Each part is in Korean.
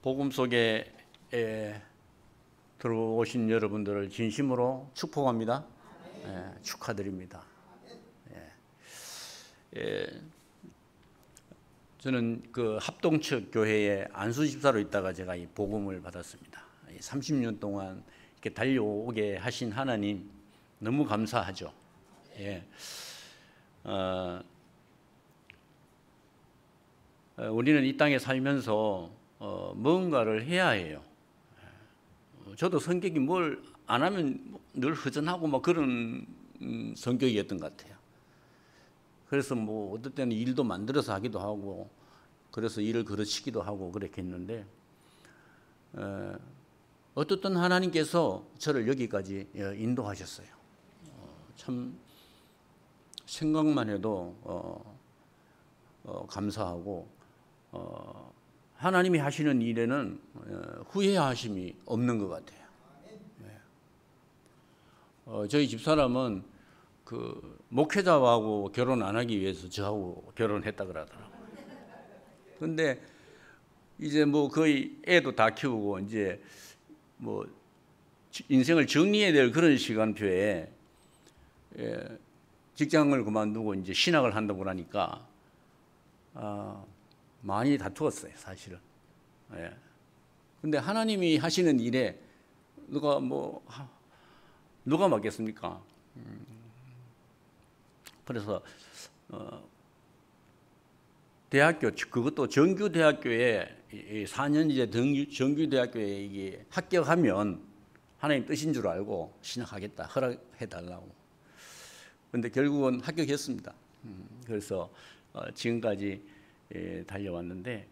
복음 속에 들어오신 여러분들을 진심으로 축복합니다. 축하드립니다. 저는 그 합동측 교회에 안수 집사로 있다가 제가 이 복음을 받았습니다. 30년 동안 이렇게 달려오게 하신 하나님 너무 감사하죠. 우리는 이 땅에 살면서 뭔가를 해야 해요. 저도 성격이 뭘 안 하면 늘 허전하고 막 그런 성격이었던 것 같아요. 그래서 뭐 어떨 때는 일도 만들어서 하기도 하고 그래서 일을 그르치기도 하고 그렇게 했는데 어떻든 하나님께서 저를 여기까지 인도하셨어요. 참 생각만 해도 감사하고 하나님이 하시는 일에는 후회하심이 없는 것 같아요. 저희 집사람은 그 목회자하고 결혼 안 하기 위해서 저하고 결혼했다 그러더라고요. 근데 이제 뭐 거의 애도 다 키우고 이제 뭐 인생을 정리해야 될 그런 시간표에 직장을 그만두고 이제 신학을 한다고 그러니까 많이 다투었어요, 사실은. 근데 하나님이 하시는 일에 누가 맡겠습니까? 그래서 대학교, 그것도 정규대학교에 4년제 정규대학교에 이게 합격하면 하나님 뜻인 줄 알고 신학하겠다 허락해달라고. 그런데 결국은 합격했습니다. 그래서 지금까지 달려왔는데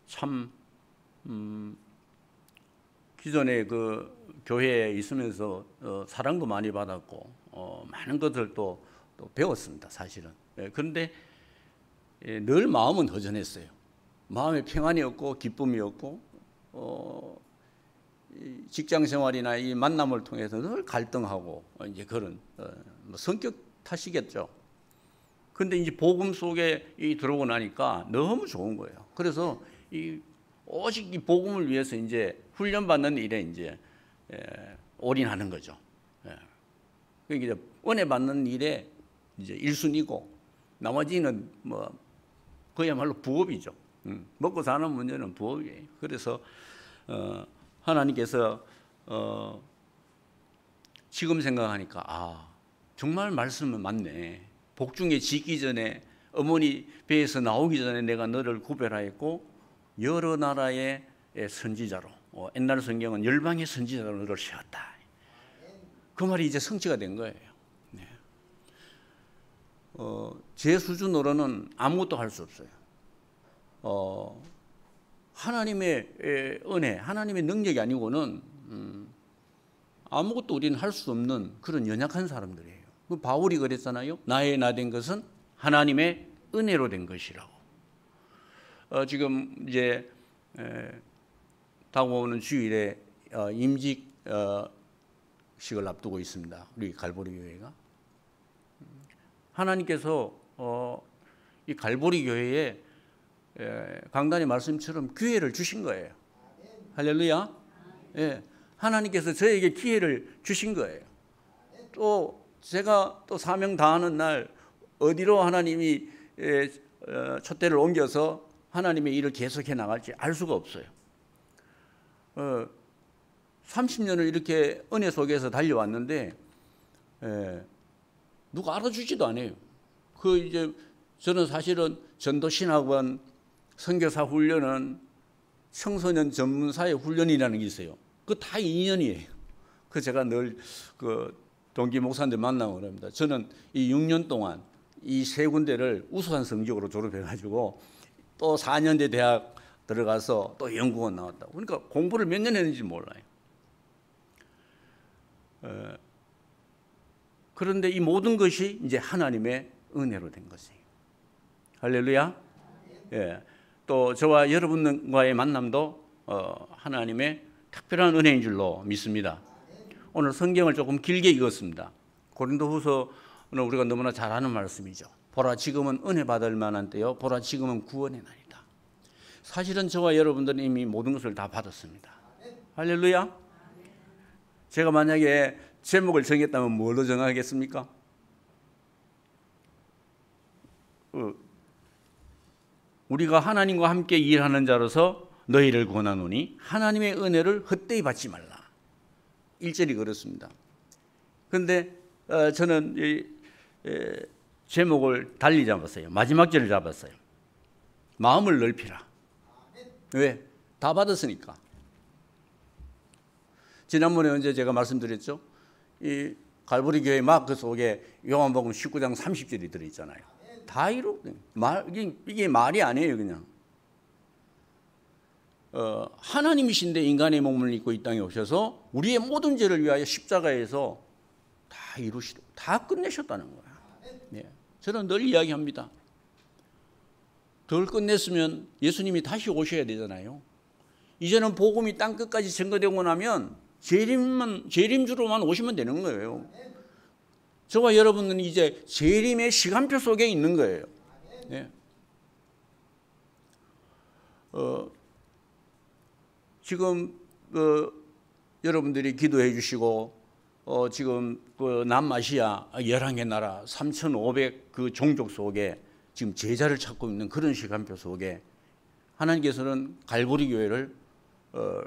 참 기존에 그 교회에 있으면서 사랑도 많이 받았고 많은 것들 또 배웠습니다, 사실은. 그런데 늘 마음은 허전했어요. 마음에 평안이 없고 기쁨이 없고 직장 생활이나 이 만남을 통해서 늘 갈등하고 이제 그런 성격 탓이겠죠. 근데 이제 복음 속에 들어오고 나니까 너무 좋은 거예요. 그래서 오직 이 복음을 위해서 이제 훈련받는 일에 이제 올인하는 거죠. 그러니까 이제 은혜 받는 일에 이제 1순위고 나머지는 뭐 그야말로 부업이죠. 먹고 사는 문제는 부업이에요. 그래서 하나님께서 지금 생각하니까 정말 말씀은 맞네. 복중에 지기 전에 어머니 배에서 나오기 전에 내가 너를 구별하였고 여러 나라의 선지자로, 옛날 성경은 열방의 선지자로 너를 세웠다. 그 말이 이제 성취가 된 거예요. 제 수준으로는 아무것도 할 수 없어요. 하나님의 은혜, 하나님의 능력이 아니고는 아무것도 우리는 할 수 없는 그런 연약한 사람들이에요. 그 바울이 그랬잖아요. 나의 나 된 것은 하나님의 은혜로 된 것이라고. 지금 이제 다가오는 주일에 임직식을 앞두고 있습니다. 우리 갈보리 교회가. 하나님께서 이 갈보리 교회에 강단의 말씀처럼 기회를 주신 거예요. 할렐루야. 하나님께서 저에게 기회를 주신 거예요. 또 제가 또 사명 다하는 날 어디로 하나님이 촛대를 옮겨서 하나님의 일을 계속해 나갈지 알 수가 없어요. 30년을 이렇게 은혜 속에서 달려왔는데 누가 알아주지도 않아요. 이제 저는 사실은 전도신학원, 선교사 훈련은 청소년 전문사의 훈련이라는 게 있어요. 그거 다 2년이에요. 제가 늘 동기 목사님들 만나고 그럽니다. 저는 이 6년 동안 이 세 군데를 우수한 성적으로 졸업해가지고 또 4년제 대학 들어가서 또 연구원 나왔다고. 그러니까 공부를 몇 년 했는지 몰라요. 그런데 이 모든 것이 이제 하나님의 은혜로 된 것이에요. 할렐루야. 또 저와 여러분과의 만남도 하나님의 특별한 은혜인 줄로 믿습니다. 오늘 성경을 조금 길게 읽었습니다. 고린도후서는 우리가 너무나 잘 아는 말씀이죠. 보라 지금은 은혜 받을 만한 때요 보라 지금은 구원의 날이다. 사실은 저와 여러분들은 이미 모든 것을 다 받았습니다. 할렐루야. 제가 만약에 제목을 정했다면 뭘로 정하겠습니까? 우리가 하나님과 함께 일하는 자로서 너희를 권하노니 하나님의 은혜를 헛되이 받지 말라. 1절이 그렇습니다. 그런데 저는 제목을 달리 잡았어요. 마지막 절을 잡았어요. 마음을 넓히라. 왜? 다 받았으니까. 지난번에 언제 제가 말씀드렸죠? 이 갈보리 교회 마크 속에 요한복음 19장 30절이 들어있잖아요. 다 이게 말이 아니에요, 그냥. 하나님이신데 인간의 몸을 입고 이 땅에 오셔서 우리의 모든 죄를 위하여 십자가에서 다 끝내셨다는 거야. 네. 저는 늘 이야기합니다. 덜 끝냈으면 예수님이 다시 오셔야 되잖아요. 이제는 복음이 땅 끝까지 전거되고 나면 재림주로만 오시면 되는 거예요. 저와 여러분은 이제 재림의 시간표 속에 있는 거예요. 네. 지금 여러분들이 기도해 주시고 지금 남아시아 11개 나라 3,500 그 종족 속에 지금 제자를 찾고 있는 그런 시간표 속에 하나님께서는 갈보리 교회를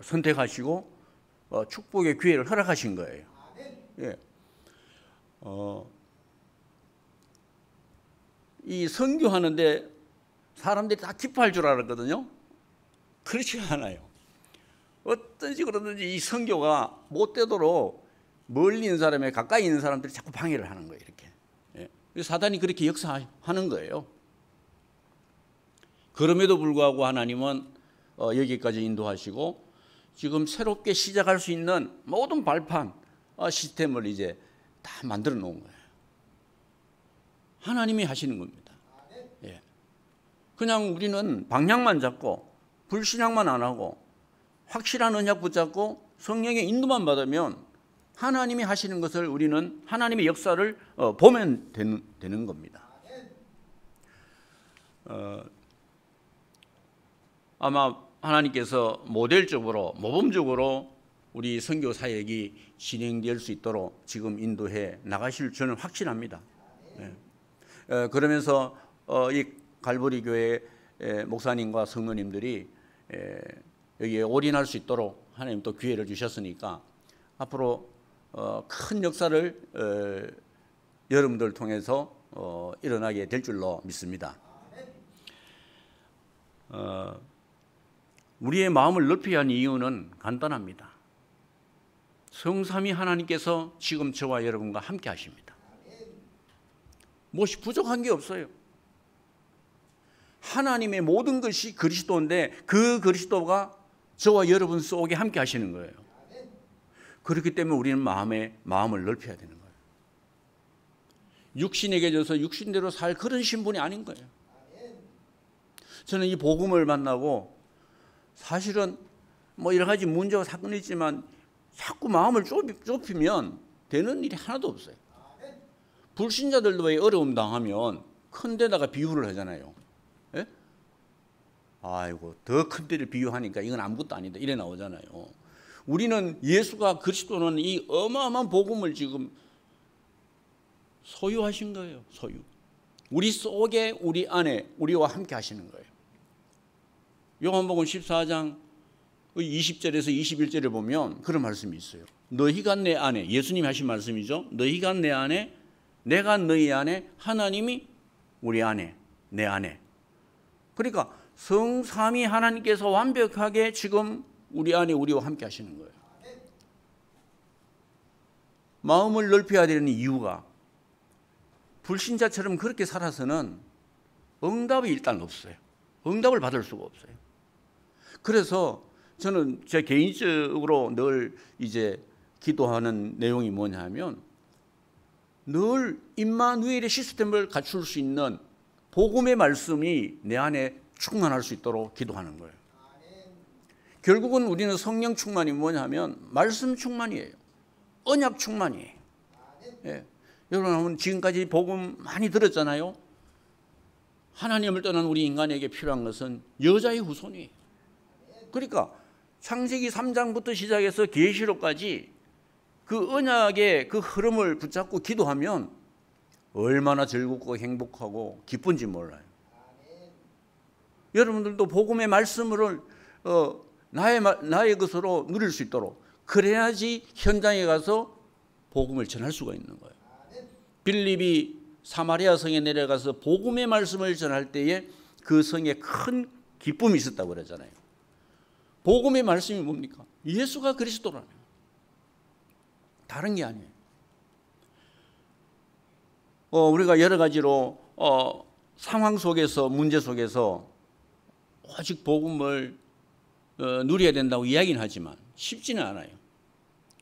선택하시고 축복의 기회를 허락하신 거예요. 예. 이 선교하는데 사람들이 다 기뻐할 줄 알았거든요. 그렇지 않아요. 어떤 식으로든지 이 선교가 못 되도록 멀리 있는 사람에 가까이 있는 사람들이 자꾸 방해를 하는 거예요. 이렇게. 예. 사단이 그렇게 역사하는 거예요. 그럼에도 불구하고 하나님은 여기까지 인도하시고 지금 새롭게 시작할 수 있는 모든 발판 시스템을 이제 다 만들어 놓은 거예요. 하나님이 하시는 겁니다. 예. 그냥 우리는 방향만 잡고 불신앙만 안 하고 확실한 언약 붙잡고 성령의 인도만 받으면 하나님이 하시는 것을 우리는 하나님의 역사를 보면 되는 겁니다. 아마 하나님께서 모델적으로 모범적으로 우리 선교 사역이 진행될 수 있도록 지금 인도해 나가실 저는 확신합니다. 네. 그러면서 이 갈보리 교회 목사님과 성도님들이 여기에 올인할 수 있도록 하나님 또 기회를 주셨으니까 앞으로 큰 역사를 여러분들 통해서 일어나게 될 줄로 믿습니다. 우리의 마음을 넓혀야 하는 이유는 간단합니다. 성삼위 하나님께서 지금 저와 여러분과 함께 하십니다. 무엇이 부족한 게 없어요. 하나님의 모든 것이 그리스도인데 그 그리스도가 저와 여러분 속에 함께 하시는 거예요. 그렇기 때문에 우리는 마음을 넓혀야 되는 거예요. 육신에게 져서 육신대로 살 그런 신분이 아닌 거예요. 저는 이 복음을 만나고 사실은 뭐 여러 가지 문제와 사건이 있지만 자꾸 마음을 좁히면 되는 일이 하나도 없어요. 불신자들도 왜 어려움 당하면 큰 데다가 비유를 하잖아요. 예? 아이고 더 큰 데를 비유하니까 이건 아무것도 아니다 이래 나오잖아요. 우리는 예수가 그리스도는 이 어마어마한 복음을 지금 소유하신 거예요. 소유. 우리 속에 우리 안에 우리와 함께 하시는 거예요. 요한복음 14장 20절에서 21절에 보면 그런 말씀이 있어요. 너희가 내 안에, 예수님이 하신 말씀이죠. 너희가 내 안에, 내가 너희 안에, 하나님이 우리 안에, 내 안에. 그러니까 성삼위 하나님께서 완벽하게 지금 우리 안에 우리와 함께 하시는 거예요. 마음을 넓혀야 되는 이유가 불신자처럼 그렇게 살아서는 응답이 일단 없어요. 응답을 받을 수가 없어요. 그래서 저는 제 개인적으로 늘 이제 기도하는 내용이 뭐냐 하면 늘 임마누엘의 시스템을 갖출 수 있는 복음의 말씀이 내 안에 충만할 수 있도록 기도하는 거예요. 결국은 우리는 성령 충만이 뭐냐 하면 말씀 충만이에요. 언약 충만이에요. 예. 여러분 지금까지 복음 많이 들었잖아요. 하나님을 떠난 우리 인간에게 필요한 것은 여자의 후손이에요. 그러니까 창세기 3장부터 시작해서 계시록까지 그 언약의 그 흐름을 붙잡고 기도하면 얼마나 즐겁고 행복하고 기쁜지 몰라요. 여러분들도 복음의 말씀을 나의 것으로 누릴 수 있도록 그래야지 현장에 가서 복음을 전할 수가 있는 거예요. 빌립이 사마리아 성에 내려가서 복음의 말씀을 전할 때에 그 성에 큰 기쁨이 있었다고 그러잖아요. 복음의 말씀이 뭡니까? 예수가 그리스도라는 거예요. 다른 게 아니에요. 우리가 여러 가지로 상황 속에서 문제 속에서 오직 복음을 누려야 된다고 이야기는 하지만 쉽지는 않아요.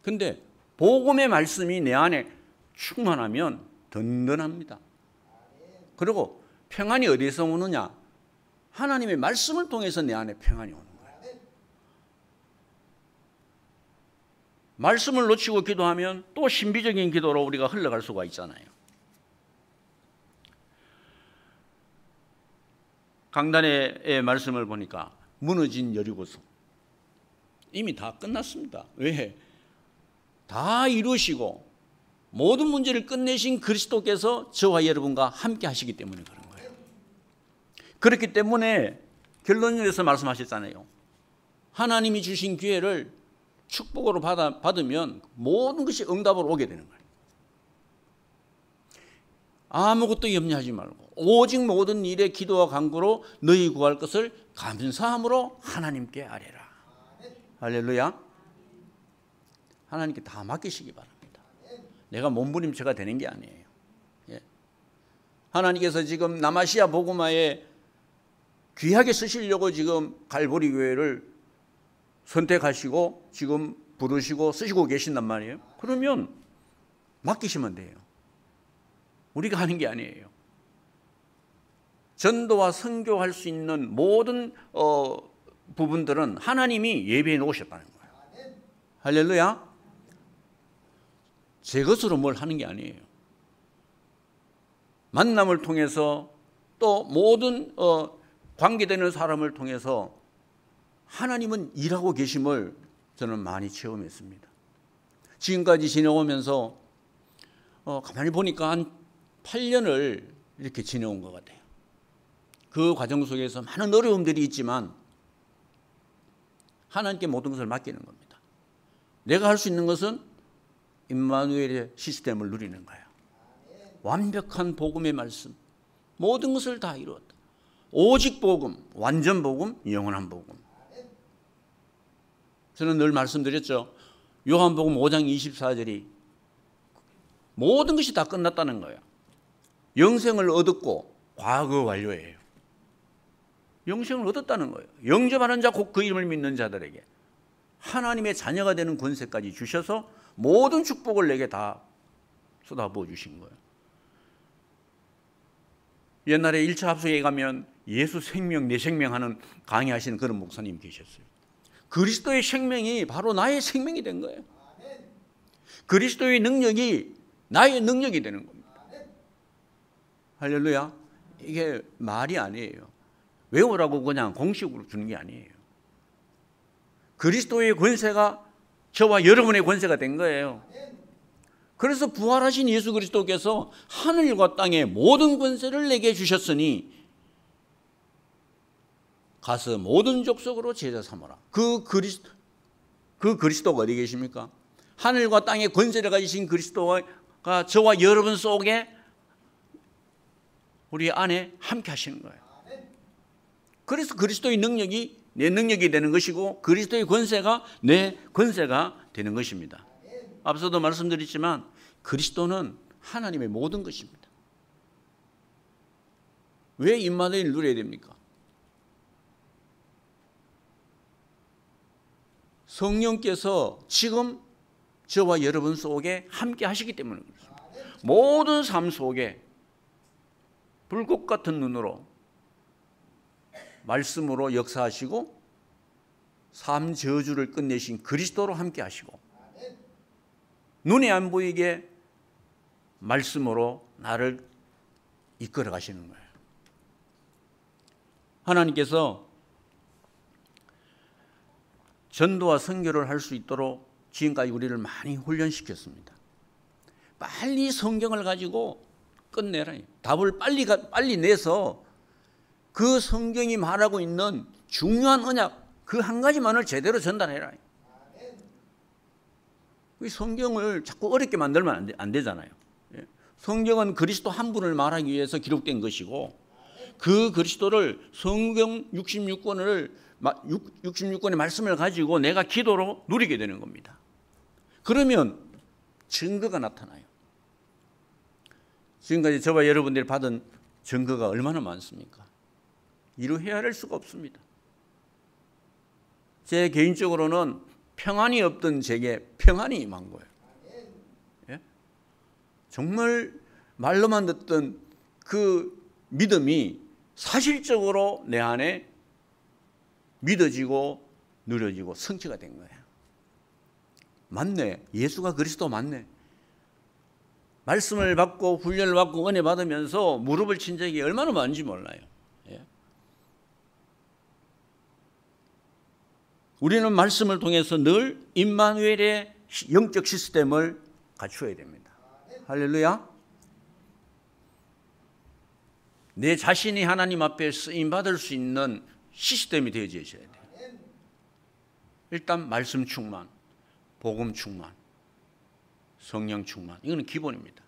근데 복음의 말씀이 내 안에 충만하면 든든합니다. 그리고 평안이 어디서 오느냐? 하나님의 말씀을 통해서 내 안에 평안이 오는 거예요. 말씀을 놓치고 기도하면 또 신비적인 기도로 우리가 흘러갈 수가 있잖아요. 강단의 말씀을 보니까 무너진 여리고성 이미 다 끝났습니다. 왜? 다 이루시고 모든 문제를 끝내신 그리스도께서 저와 여러분과 함께 하시기 때문에 그런 거예요. 그렇기 때문에 결론에서 말씀하셨잖아요. 하나님이 주신 기회를 축복으로 받으면 모든 것이 응답으로 오게 되는 거예요. 아무것도 염려하지 말고 오직 모든 일에 기도와 간구로 너희 구할 것을 감사함으로 하나님께 아뢰라. 할렐루야. 하나님께 다 맡기시기 바랍니다. 내가 몸부림체가 되는 게 아니에요. 예. 하나님께서 지금 남아시아 복음화에 귀하게 쓰시려고 지금 갈보리 교회를 선택하시고 지금 부르시고 쓰시고 계신단 말이에요. 그러면 맡기시면 돼요. 우리가 하는 게 아니에요. 전도와 선교할 수 있는 모든 부분들은 하나님이 예비해 놓으셨다는 거예요. 할렐루야. 제 것으로 뭘 하는 게 아니에요. 만남을 통해서 또 모든 관계되는 사람을 통해서 하나님은 일하고 계심을 저는 많이 체험했습니다. 지금까지 지내오면서 가만히 보니까 한 8년을 이렇게 지내온 것 같아요. 그 과정 속에서 많은 어려움들이 있지만 하나님께 모든 것을 맡기는 겁니다. 내가 할 수 있는 것은 임마누엘의 시스템을 누리는 거예요. 완벽한 복음의 말씀, 모든 것을 다 이루었다. 오직 복음, 완전 복음, 영원한 복음. 저는 늘 말씀드렸죠. 요한복음 5장 24절이 모든 것이 다 끝났다는 거예요. 영생을 얻었고 과거 완료예요. 영생을 얻었다는 거예요. 영접하는 자 곧 그 이름을 믿는 자들에게 하나님의 자녀가 되는 권세까지 주셔서 모든 축복을 내게 다 쏟아부어 주신 거예요. 옛날에 1차 합숙에 가면 예수 생명 내 생명 하는 강의하시는 그런 목사님 계셨어요. 그리스도의 생명이 바로 나의 생명이 된 거예요. 그리스도의 능력이 나의 능력이 되는 겁니다. 할렐루야. 이게 말이 아니에요. 외우라고 그냥 공식으로 주는 게 아니에요. 그리스도의 권세가 저와 여러분의 권세가 된 거예요. 그래서 부활하신 예수 그리스도께서 하늘과 땅의 모든 권세를 내게 주셨으니 가서 모든 족속으로 제자 삼으라. 그 그리스도가 어디 계십니까? 하늘과 땅의 권세를 가지신 그리스도가 저와 여러분 속에 우리 안에 함께 하시는 거예요. 그래서 그리스도의 능력이 내 능력이 되는 것이고 그리스도의 권세가 내 권세가 되는 것입니다. 앞서도 말씀드렸지만 그리스도는 하나님의 모든 것입니다. 왜 임마누엘을 누려야 됩니까? 성령께서 지금 저와 여러분 속에 함께 하시기 때문에 그렇습니다. 모든 삶 속에 불꽃 같은 눈으로 말씀으로 역사하시고 삶 저주를 끝내신 그리스도로 함께 하시고 눈에 안 보이게 말씀으로 나를 이끌어 가시는 거예요. 하나님께서 전도와 선교를 할 수 있도록 지금까지 우리를 많이 훈련시켰습니다. 빨리 성경을 가지고 끝내라. 답을 빨리 내서 그 성경이 말하고 있는 중요한 언약 그 한 가지만을 제대로 전달해라. 성경을 자꾸 어렵게 만들면 안 되잖아요. 성경은 그리스도 한 분을 말하기 위해서 기록된 것이고 그 그리스도를 성경 66권의 말씀을 가지고 내가 기도로 누리게 되는 겁니다. 그러면 증거가 나타나요. 지금까지 저와 여러분들이 받은 증거가 얼마나 많습니까? 이루 헤아릴 수가 없습니다. 제 개인적으로는 평안이 없던 제게 평안이 임한 거예요. 예? 정말 말로만 듣던 그 믿음이 사실적으로 내 안에 믿어지고 누려지고 성취가 된 거예요. 맞네. 예수가 그리스도 맞네. 말씀을 받고 훈련을 받고 은혜 받으면서 무릎을 친 적이 얼마나 많은지 몰라요. 예? 우리는 말씀을 통해서 늘 임마누엘의 영적 시스템을 갖추어야 됩니다. 할렐루야. 내 자신이 하나님 앞에 쓰임받을 수 있는 시스템이 되어져 있어야 돼요. 일단 말씀 충만, 복음 충만, 성령 충만. 이거는 기본입니다.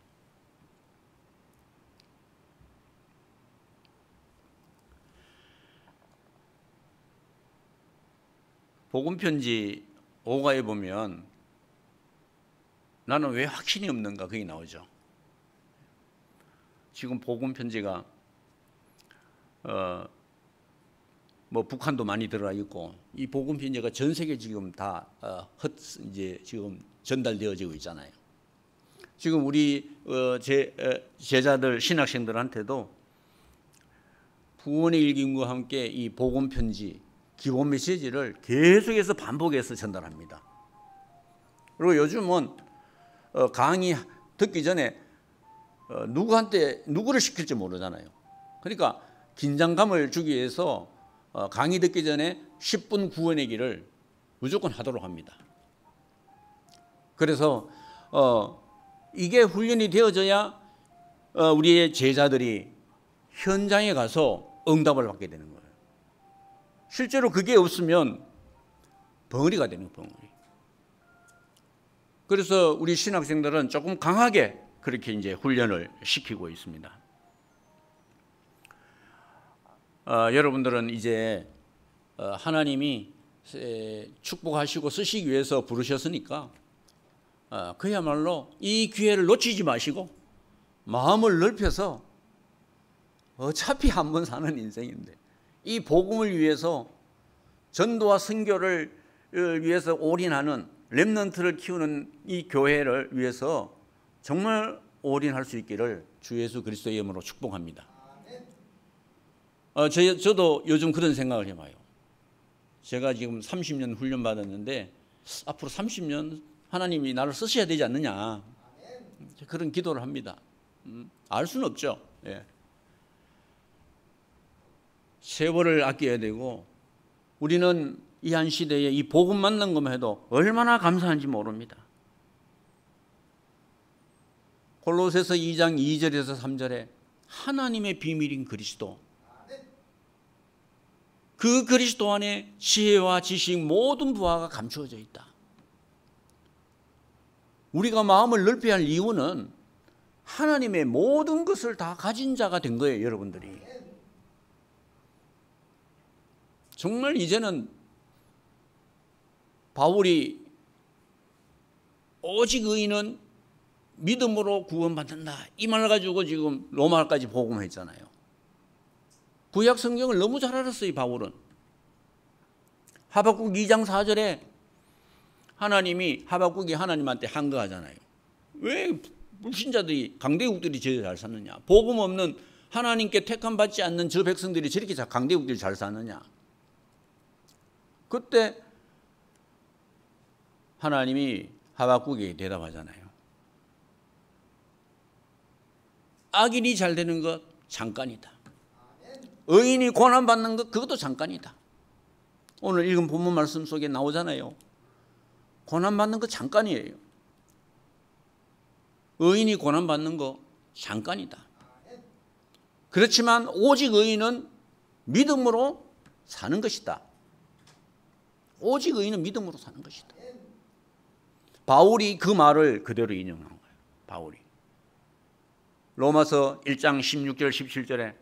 복음 편지 5가에 보면 나는 왜 확신이 없는가 그게 나오죠. 지금 복음 편지가 뭐 북한도 많이 들어가 있고 이 복음 편지가 전 세계 지금 다 이제 지금 전달되어지고 있잖아요. 지금 우리 제자들 신학생들한테도 구원의 일기과 함께 이 복음 편지 기본 메시지를 계속해서 반복해서 전달합니다. 그리고 요즘은 강의 듣기 전에 누구를 시킬지 모르잖아요. 그러니까 긴장감을 주기 위해서 강의 듣기 전에 10분 구원의 길을 무조건 하도록 합니다. 그래서 이게 훈련이 되어져야 우리의 제자들이 현장에 가서 응답을 받게 되는 거예요. 실제로 그게 없으면 벙어리가 되는 거예요. 벙어리. 그래서 우리 신학생들은 조금 강하게 그렇게 이제 훈련을 시키고 있습니다. 여러분들은 이제 하나님이 축복하시고 쓰시기 위해서 부르셨으니까 그야말로 이 기회를 놓치지 마시고 마음을 넓혀서 어차피 한 번 사는 인생인데 이 복음을 위해서 전도와 선교를 위해서 올인하는 렘넌트를 키우는 이 교회를 위해서 정말 올인할 수 있기를 주 예수 그리스도의 이름으로 축복합니다. 저도 요즘 그런 생각을 해봐요. 제가 지금 30년 훈련 받았는데 앞으로 30년 하나님이 나를 쓰셔야 되지 않느냐 그런 기도를 합니다. 알 수는 없죠. 예. 세월을 아껴야 되고 우리는 이 한 시대에 이 복음 만난 것만 해도 얼마나 감사한지 모릅니다. 골로새서 2장 2절에서 3절에 하나님의 비밀인 그리스도 그 그리스도 안에 지혜와 지식 모든 부하가 감추어져 있다. 우리가 마음을 넓혀야 할 이유는 하나님의 모든 것을 다 가진 자가 된 거예요. 여러분들이. 정말 이제는 바울이 오직 의인은 믿음으로 구원받는다 이 말을 가지고 지금 로마까지 복음했잖아요. 구약 성경을 너무 잘 알았어요. 바울은 하박국 2장 4절에 하나님이 하박국이 하나님한테 항거하잖아요. 왜 불신자들이 강대국들이 제일 잘 사느냐, 복음 없는 하나님께 택함 받지 않는 저 백성들이 저렇게 강대국들이 잘 사느냐. 그때 하나님이 하박국에게 대답하잖아요. 악인이 잘 되는 것 잠깐이다. 의인이 고난받는 것 그것도 잠깐이다. 오늘 읽은 본문 말씀 속에 나오잖아요. 고난받는 거 잠깐이에요. 의인이 고난받는 거 잠깐이다. 그렇지만 오직 의인은 믿음으로 사는 것이다. 오직 의인은 믿음으로 사는 것이다. 바울이 그 말을 그대로 인용한 거예요. 바울이 로마서 1장 16절 17절에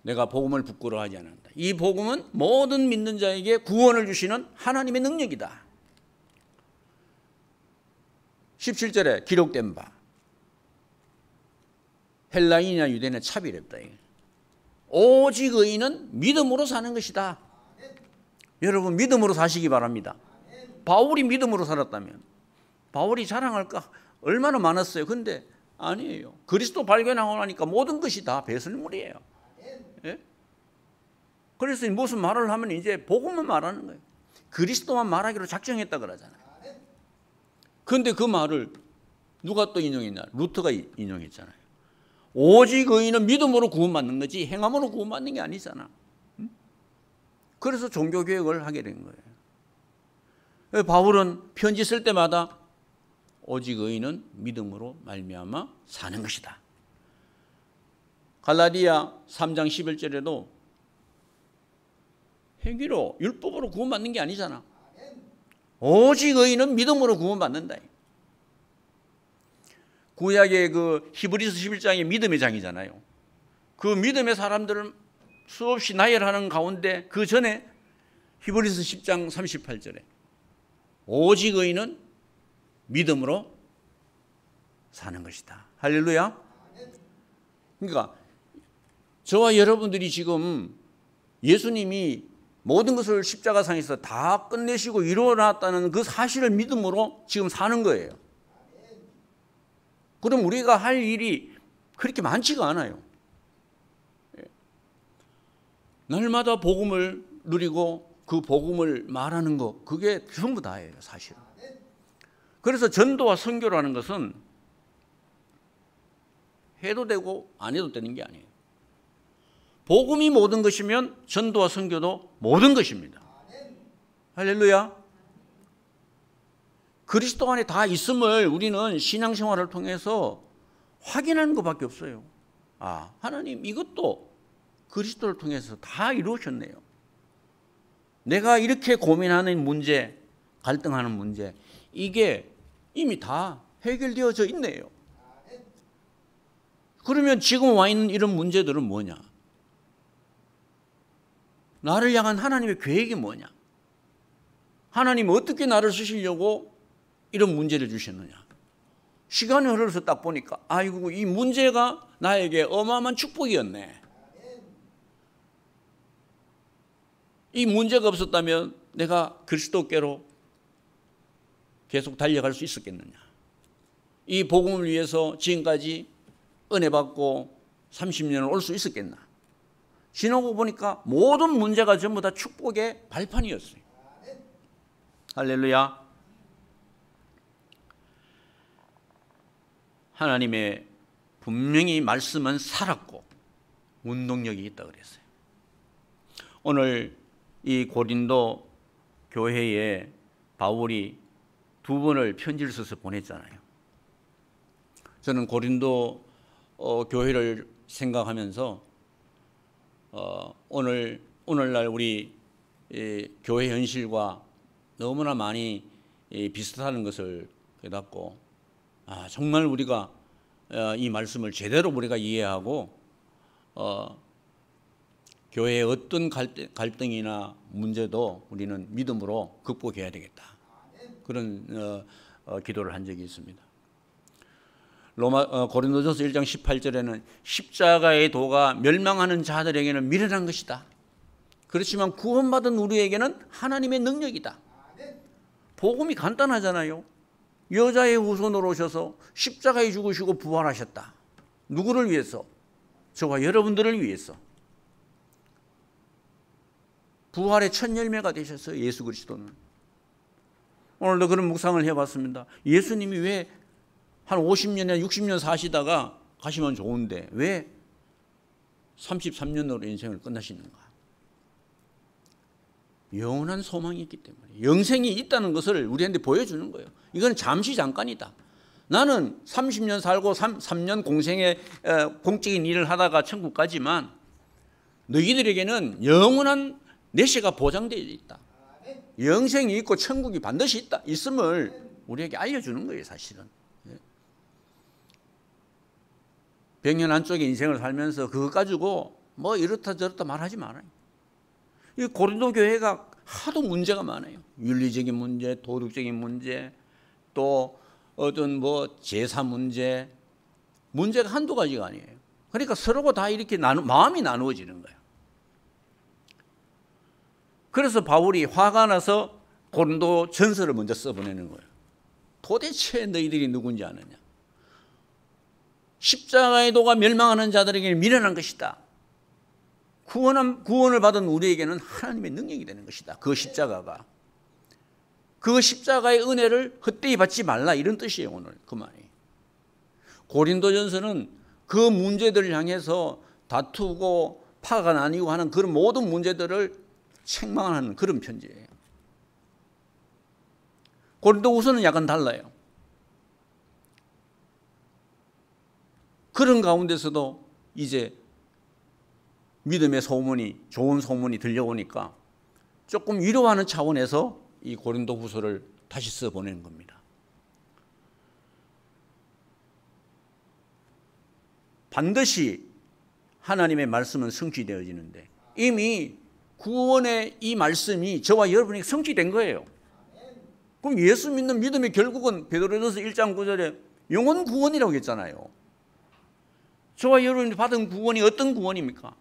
내가 복음을 부끄러워하지 않는다. 이 복음은 모든 믿는 자에게 구원을 주시는 하나님의 능력이다. 17절에 기록된 바 헬라인이나 유대인의 차별이 없다. 오직 의인은 믿음으로 사는 것이다. 여러분 믿음으로 사시기 바랍니다. 바울이 믿음으로 살았다면 바울이 자랑할까 얼마나 많았어요. 근데 아니에요. 그리스도 발견하고 나니까 모든 것이 다 배설물이에요. 예? 그래서 무슨 말을 하면 이제 복음만 말하는 거예요. 그리스도만 말하기로 작정했다 그러잖아요. 그런데 그 말을 누가 또 인용했냐? 루터가 인용했잖아요. 오직 의인은 믿음으로 구원받는 거지 행함으로 구원받는 게 아니잖아. 그래서 종교개혁을 하게 된 거예요. 바울은 편지 쓸 때마다 오직 의인은 믿음으로 말미암아 사는 것이다. 갈라디아 3장 11절에도 행위로 율법으로 구원받는 게 아니잖아. 오직 의인은 믿음으로 구원받는다. 구약의 그 히브리서 11장이 믿음의 장이잖아요. 그 믿음의 사람들을 수없이 나열하는 가운데 그 전에 히브리서 10장 38절에 오직 의인은 믿음으로 사는 것이다. 할렐루야. 그러니까 저와 여러분들이 지금 예수님이 모든 것을 십자가상에서 다 끝내시고 이루어놨다는 그 사실을 믿음으로 지금 사는 거예요. 그럼 우리가 할 일이 그렇게 많지가 않아요. 날마다 복음을 누리고 그 복음을 말하는 것 그게 전부 다예요. 사실은. 그래서 전도와 선교라는 것은 해도 되고 안 해도 되는 게 아니에요. 복음이 모든 것이면 전도와 선교도 모든 것입니다. 할렐루야. 그리스도 안에 다 있음을 우리는 신앙생활을 통해서 확인하는 것밖에 없어요. 아, 하나님 이것도 그리스도를 통해서 다 이루어졌네요. 내가 이렇게 고민하는 문제, 갈등하는 문제 이게 이미 다 해결되어져 있네요. 그러면 지금 와 있는 이런 문제들은 뭐냐? 나를 향한 하나님의 계획이 뭐냐? 하나님 어떻게 나를 쓰시려고 이런 문제를 주셨느냐? 시간이 흘러서 딱 보니까 아이고 이 문제가 나에게 어마어마한 축복이었네. 이 문제가 없었다면 내가 그리스도께로 계속 달려갈 수 있었겠느냐? 이 복음을 위해서 지금까지 은혜 받고 30년을 올 수 있었겠나? 지나고 보니까 모든 문제가 전부 다 축복의 발판이었어요. 할렐루야. 하나님의 분명히 말씀은 살았고 운동력이 있다 그랬어요. 오늘 이 고린도 교회에 바울이 2번을 편지를 써서 보냈잖아요. 저는 고린도 교회를 생각하면서 오늘날 우리 교회 현실과 너무나 많이 비슷하는 것을 깨닫고 정말 우리가 이 말씀을 제대로 우리가 이해하고 교회의 어떤 갈등이나 문제도 우리는 믿음으로 극복해야 되겠다. 그런 기도를 한 적이 있습니다. 고린도전서 1장 18절에는 십자가의 도가 멸망하는 자들에게는 미련한 것이다. 그렇지만 구원받은 우리에게는 하나님의 능력이다. 복음이 간단하잖아요. 여자의 후손으로 오셔서 십자가에 죽으시고 부활하셨다. 누구를 위해서? 저와 여러분들을 위해서. 부활의 첫 열매가 되셨어요. 예수 그리스도는. 오늘도 그런 묵상을 해봤습니다. 예수님이 왜 한 50년이나 60년 사시다가 가시면 좋은데 왜 33년으로 인생을 끝나시는가? 영원한 소망이 있기 때문에 영생이 있다는 것을 우리한테 보여주는 거예요. 이건 잠시 잠깐이다. 나는 30년 살고 3년 공생의 공적인 일을 하다가 천국 가지만 너희들에게는 영원한 내세가 보장되어 있다. 영생이 있고 천국이 반드시 있음을 우리에게 알려주는 거예요, 사실은. 100년 안쪽의 인생을 살면서 그거 가지고 뭐 이렇다 저렇다 말하지 말아요. 이 고린도 교회가 하도 문제가 많아요. 윤리적인 문제, 도덕적인 문제, 또 어떤 뭐 제사 문제, 문제가 한두 가지가 아니에요. 그러니까 서로가 다 이렇게 마음이 나누어지는 거예요. 그래서 바울이 화가 나서 고린도 전서를 먼저 써보내는 거예요. 도대체 너희들이 누군지 아느냐? 십자가의 도가 멸망하는 자들에게는 미련한 것이다. 구원을 받은 우리에게는 하나님의 능력이 되는 것이다. 그 십자가가. 그 십자가의 은혜를 헛되이 받지 말라, 이런 뜻이에요, 오늘 그 말이. 고린도전서는 그 문제들을 향해서 다투고 파가 나뉘고 하는 그런 모든 문제들을 책망하는 그런 편지예요. 고린도후서는 약간 달라요. 그런 가운데서도 이제 믿음의 소문이, 좋은 소문이 들려오니까 조금 위로하는 차원에서 이 고린도후서를 다시 써보내는 겁니다. 반드시 하나님의 말씀은 성취되어지는데 이미 구원의 이 말씀이 저와 여러분에게 성취된 거예요. 그럼 예수 믿는 믿음의 결국은 베드로전서 1장 9절에 영혼 구원이라고 했잖아요. 저와 여러분이 받은 구원이 어떤 구원입니까?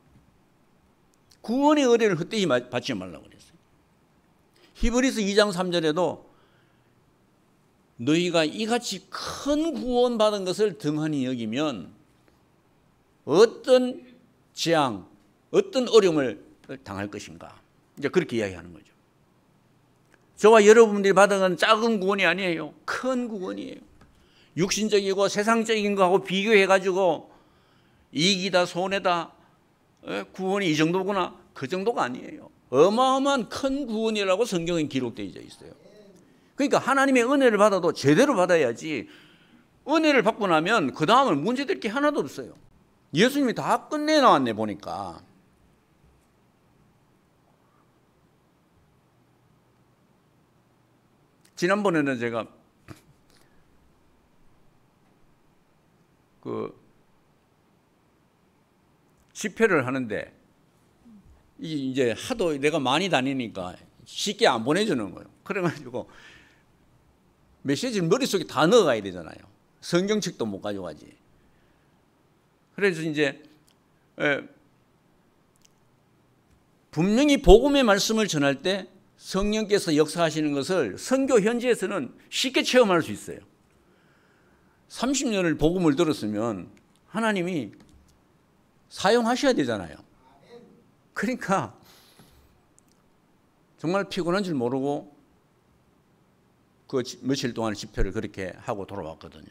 구원의 의뢰를 헛되이 받지 말라고 그랬어요. 히브리서 2장 3절에도 너희가 이같이 큰 구원 받은 것을 등한히 여기면 어떤 재앙, 어떤 어려움을 당할 것인가? 이제 그렇게 이야기하는 거죠. 저와 여러분들이 받은 건 작은 구원이 아니에요. 큰 구원이에요. 육신적이고 세상적인 거하고 비교해가지고 이익이다 손해다 구원이 이 정도구나, 그 정도가 아니에요. 어마어마한 큰 구원이라고 성경에 기록되어 있어요. 그러니까 하나님의 은혜를 받아도 제대로 받아야지, 은혜를 받고 나면 그 다음은 문제될 게 하나도 없어요. 예수님이 다 끝내놨네 보니까. 지난번에는 제가 집회를 하는데 이제 하도 내가 많이 다니니까 쉽게 안 보내주는 거예요. 그래가지고 메시지를 머릿속에 다 넣어가야 되잖아요. 성경책도 못 가져가지. 그래서 이제 분명히 복음의 말씀을 전할 때 성령께서 역사하시는 것을 선교 현지에서는 쉽게 체험할 수 있어요. 30년을 복음을 들었으면 하나님이 사용하셔야 되잖아요. 그러니까 정말 피곤한 줄 모르고 그 며칠 동안 집회를 그렇게 하고 돌아왔거든요.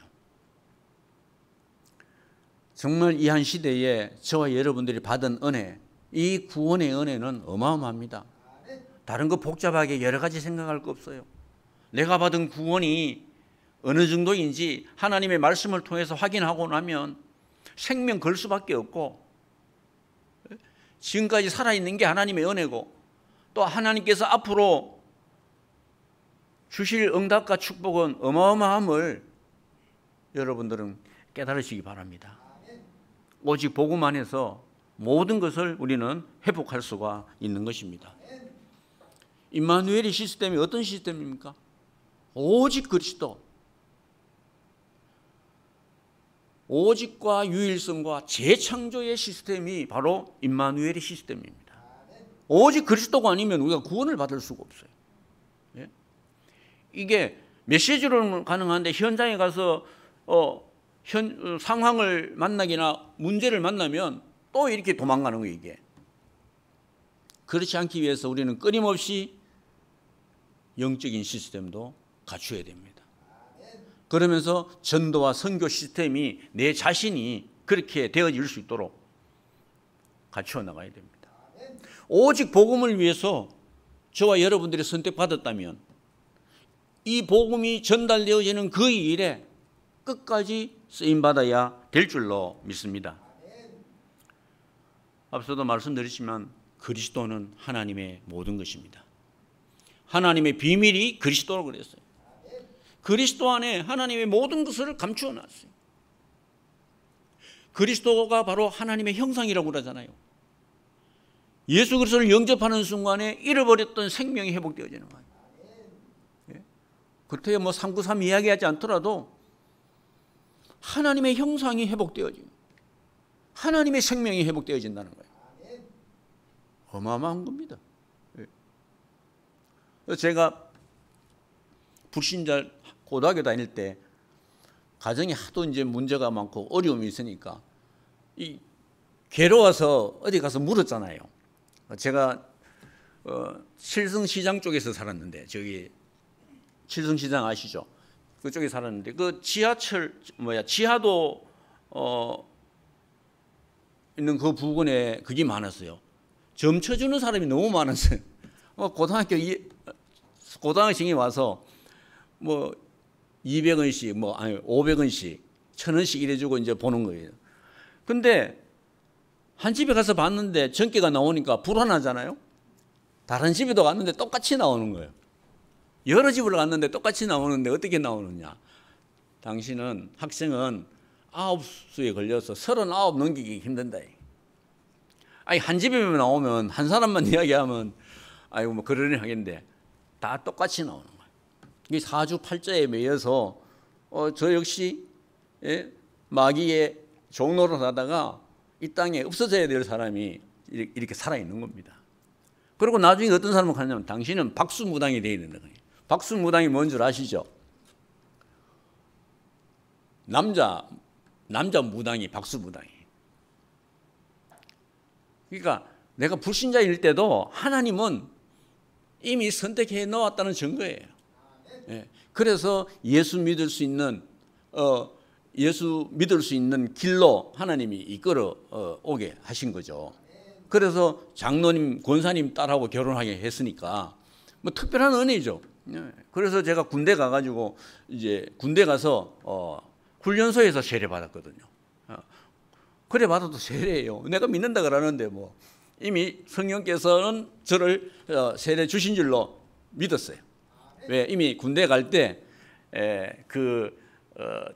정말 이 한 시대에 저와 여러분들이 받은 은혜, 이 구원의 은혜는 어마어마합니다. 다른 거 복잡하게 여러 가지 생각할 거 없어요. 내가 받은 구원이 어느 정도인지 하나님의 말씀을 통해서 확인하고 나면 생명 걸 수밖에 없고, 지금까지 살아있는 게 하나님의 은혜고, 또 하나님께서 앞으로 주실 응답과 축복은 어마어마함을 여러분들은 깨달으시기 바랍니다. 오직 복음 안에서 모든 것을 우리는 회복할 수가 있는 것입니다. 임마누엘의 시스템이 어떤 시스템입니까? 오직 그리스도, 오직과 유일성과 재창조의 시스템이 바로 임마누엘의 시스템입니다. 오직 그리스도가 아니면 우리가 구원을 받을 수가 없어요. 예? 이게 메시지로는 가능한데 현장에 가서 상황을 만나기나 문제를 만나면 또 이렇게 도망가는 거예요, 이게. 그렇지 않기 위해서 우리는 끊임없이 영적인 시스템도 갖춰야 됩니다. 그러면서 전도와 선교 시스템이 내 자신이 그렇게 되어질 수 있도록 갖추어 나가야 됩니다. 오직 복음을 위해서 저와 여러분들이 선택받았다면 이 복음이 전달되어지는 그 일에 끝까지 쓰임받아야 될 줄로 믿습니다. 앞서도 말씀드렸지만 그리스도는 하나님의 모든 것입니다. 하나님의 비밀이 그리스도라고 그랬어요. 그리스도 안에 하나님의 모든 것을 감추어 놨어요. 그리스도가 바로 하나님의 형상이라고 그러잖아요. 예수 그리스도를 영접하는 순간에 잃어버렸던 생명이 회복되어지는 거예요. 그때 뭐 393 이야기하지 않더라도 하나님의 형상이 회복되어지고 하나님의 생명이 회복되어진다는 거예요. 어마어마한 겁니다. 제가 불신자 고등학교 다닐 때 가정이 하도 이제 문제가 많고 어려움이 있으니까 이 괴로워서 어디 가서 물었잖아요. 제가 칠성시장 쪽에서 살았는데, 저기 칠성시장 아시죠? 그쪽에 살았는데 그 지하도 있는 그 부근에 그게 많았어요. 점 쳐주는 사람이 너무 많았어요. 고등학생이 와서 뭐 200원씩, 뭐 아니 500원씩, 1000원씩 이래주고 이제 보는 거예요. 근데 한 집에 가서 봤는데 전기가 나오니까 불안하잖아요. 다른 집에도 갔는데 똑같이 나오는 거예요. 여러 집을 갔는데 똑같이 나오는데 어떻게 나오느냐? 당신은, 학생은 9수에 걸려서 39 넘기기 힘든다. 아니 한 집에 나오면 한 사람만 이야기하면 아이고 뭐 그러려니 하겠는데 다 똑같이 나오는 거예요. 이 사주팔자에 매여서 저 역시 마귀의 종로로 하다가 이 땅에 없어져야 될 사람이 이렇게 살아있는 겁니다. 그리고 나중에 어떤 사람은 가냐면 당신은 박수무당이 되어 있는 거예요. 박수무당이 뭔 줄 아시죠? 남자 무당이 박수무당이. 그러니까 내가 불신자일 때도 하나님은 이미 선택해 놓았다는 증거예요. 그래서 예수 믿을 수 있는 길로 하나님이 이끌어 오게 하신 거죠. 그래서 장로님, 권사님 딸하고 결혼하게 했으니까 뭐 특별한 은혜죠. 그래서 제가 군대 가가지고 이제 군대 가서 훈련소에서 세례 받았거든요. 그래 받아도 세례예요. 내가 믿는다 그러는데 뭐 이미 성령께서는 저를 세례 주신 줄로 믿었어요. 왜? 이미 군대 갈 때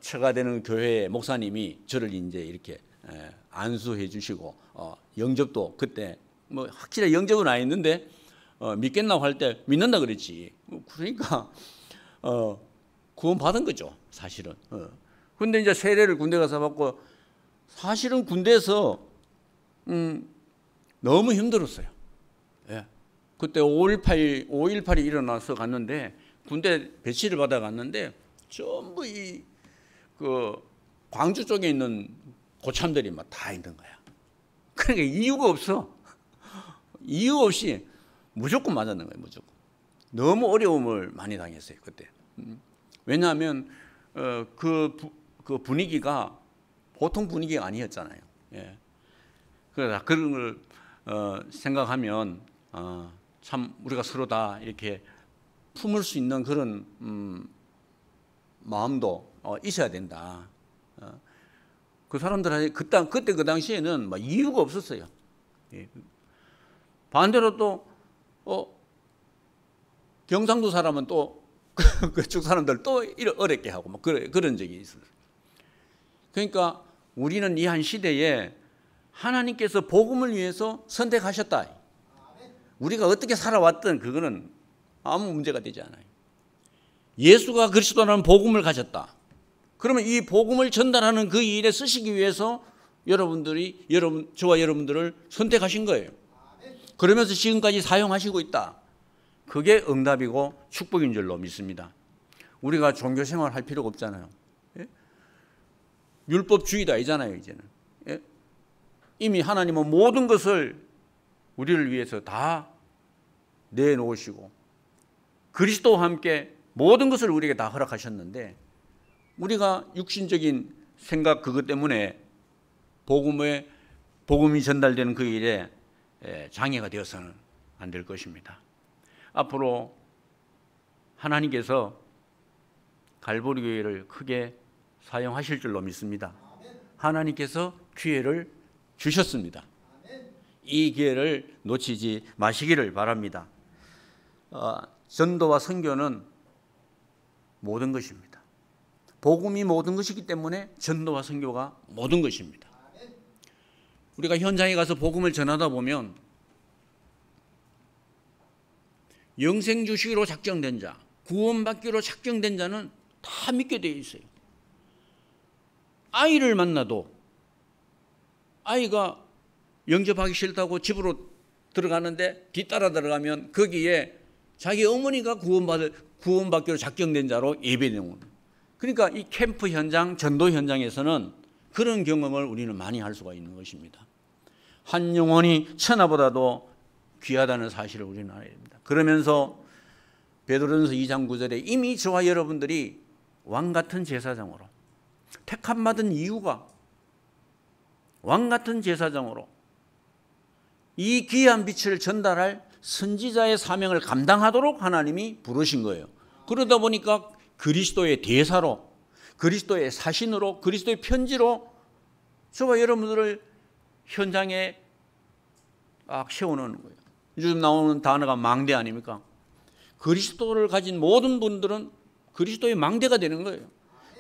처가 되는 교회의 목사님이 저를 이제 이렇게 안수해 주시고 영접도 그때 뭐 확실히 영접은 안 했는데 믿겠나고 할 때 믿는다 그랬지. 그러니까 구원 받은 거죠, 사실은. 근데 이제 세례를 군대 가서 받고 사실은 군대에서 너무 힘들었어요. 예. 그때 5.18이 일어나서 갔는데 군대 배치를 받아 갔는데 전부 그 광주 쪽에 있는 고참들이 막 다 있는 거야. 그러니까 이유가 없어. 이유 없이 무조건 맞았는 거예요. 무조건. 너무 어려움을 많이 당했어요 그때. 왜냐하면 그 분위기가 보통 분위기가 아니었잖아요. 예. 그래서 그런 걸 생각하면 참 우리가 서로 다 이렇게 품을 수 있는 그런 마음도 있어야 된다. 그 사람들한테 그때 그 당시에는 막 이유가 없었어요. 예. 반대로 또 경상도 사람은 또 그쪽 사람들 또 어렵게 하고 막 그런 적이 있어요. 그러니까 우리는 이 한 시대에 하나님께서 복음을 위해서 선택하셨다. 우리가 어떻게 살아왔든 그거는 아무 문제가 되지 않아요. 예수가 그리스도라는 복음을 가졌다. 그러면 이 복음을 전달하는 그 일에 쓰시기 위해서 저와 여러분들을 선택하신 거예요. 그러면서 지금까지 사용하시고 있다. 그게 응답이고 축복인 줄로 믿습니다. 우리가 종교 생활 할 필요가 없잖아요. 예? 율법주의도 아니잖아요, 이제는. 예? 이미 하나님은 모든 것을 우리를 위해서 다 내놓으시고 그리스도와 함께 모든 것을 우리에게 다 허락하셨는데 우리가 육신적인 생각 그것 때문에 복음의 복음이 전달되는 그 일에 장애가 되어서는 안 될 것입니다. 앞으로 하나님께서 갈보리 교회를 크게 사용하실 줄로 믿습니다. 하나님께서 기회를 주셨습니다. 이 기회를 놓치지 마시기를 바랍니다. 전도와 선교는 모든 것입니다. 복음이 모든 것이기 때문에 전도와 선교가 모든 것입니다. 우리가 현장에 가서 복음을 전하다 보면 영생 주시기로 작정된 자, 구원받기로 작정된 자는 다 믿게 되어 있어요. 아이를 만나도 아이가 영접하기 싫다고 집으로 들어가는데 뒤따라 들어가면 거기에 자기 어머니가 구원받기로 작정된 자로 예배되는 거예요. 그러니까 이 캠프 현장, 전도 현장에서는 그런 경험을 우리는 많이 할 수가 있는 것입니다. 한 영혼이 천하보다도 귀하다는 사실을 우리는 알아야 됩니다. 그러면서 베드로전서 2장 9절에 이미 저와 여러분들이 왕같은 제사장으로 택함받은 이유가 왕같은 제사장으로 이 귀한 빛을 전달할 선지자의 사명을 감당하도록 하나님이 부르신 거예요. 그러다 보니까 그리스도의 대사로, 그리스도의 사신으로, 그리스도의 편지로 저와 여러분들을 현장에 세워놓는 거예요. 요즘 나오는 단어가 망대 아닙니까? 그리스도를 가진 모든 분들은 그리스도의 망대가 되는 거예요.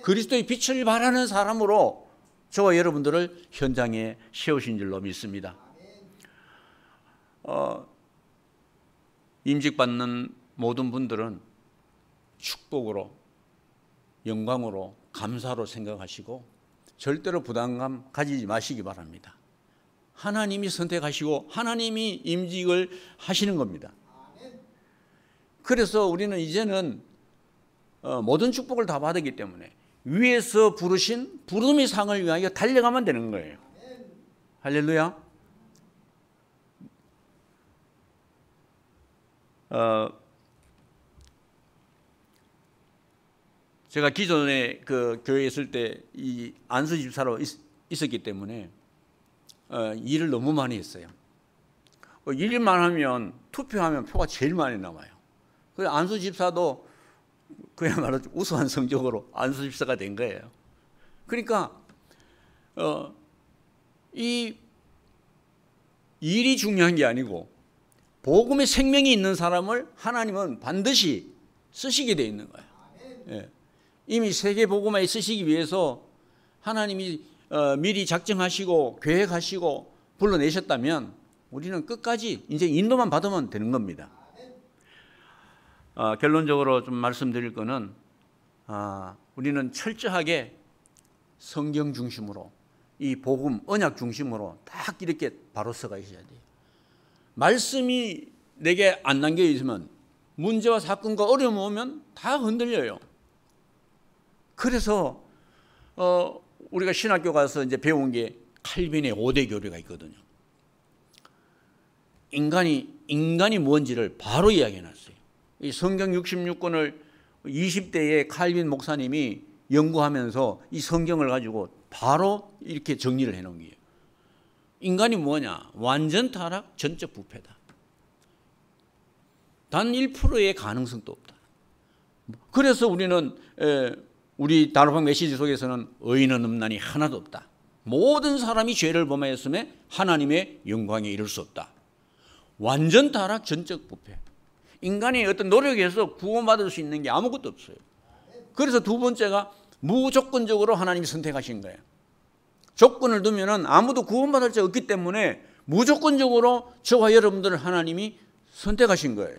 그리스도의 빛을 발하는 사람으로 저와 여러분들을 현장에 세우신 줄로 믿습니다. 임직받는 모든 분들은 축복으로, 영광으로, 감사로 생각하시고 절대로 부담감 가지지 마시기 바랍니다. 하나님이 선택하시고 하나님이 임직을 하시는 겁니다. 그래서 우리는 이제는 모든 축복을 다 받았기 때문에 위에서 부르신 부름의 상을 위하여 달려가면 되는 거예요. 할렐루야. 제가 기존에 그 교회에 있을 때 이 안수 집사로 있었기 때문에 일을 너무 많이 했어요. 일만 하면 투표하면 표가 제일 많이 남아요. 그래서 안수 집사도 그야말로 우수한 성적으로 안수 집사가 된 거예요. 그러니까 이 일이 중요한 게 아니고 복음의 생명이 있는 사람을 하나님은 반드시 쓰시게 돼 있는 거예요. 예. 이미 세계 복음화에 쓰시기 위해서 하나님이 미리 작정하시고 계획하시고 불러내셨다면 우리는 끝까지 이제 인도만 받으면 되는 겁니다. 결론적으로 좀 말씀드릴 거는 우리는 철저하게 성경 중심으로 이 복음 언약 중심으로 딱 이렇게 바로 서가 있어야 돼요. 말씀이 내게 안 남겨 있으면 문제와 사건과 어려움이 오면 다 흔들려요. 그래서 우리가 신학교 가서 이제 배운 게 칼빈의 5대 교리가 있거든요. 인간이 뭔지를 바로 이야기해 놨어요. 이 성경 66권을 20대에 칼빈 목사님이 연구하면서 이 성경을 가지고 바로 이렇게 정리를 해 놓은 거예요. 인간이 뭐냐? 완전 타락, 전적 부패다. 단 1%의 가능성도 없다. 그래서 우리는 우리 다르방 메시지 속에서는 의인은 없나니 하나도 없다. 모든 사람이 죄를 범하였음에 하나님의 영광에 이를 수 없다. 완전 타락, 전적 부패. 인간이 어떤 노력에서 구원받을 수 있는 게 아무것도 없어요. 그래서 두 번째가 무조건적으로 하나님이 선택하신 거예요. 조건을 두면은 아무도 구원받을 자 없기 때문에 무조건적으로 저와 여러분들을 하나님이 선택하신 거예요.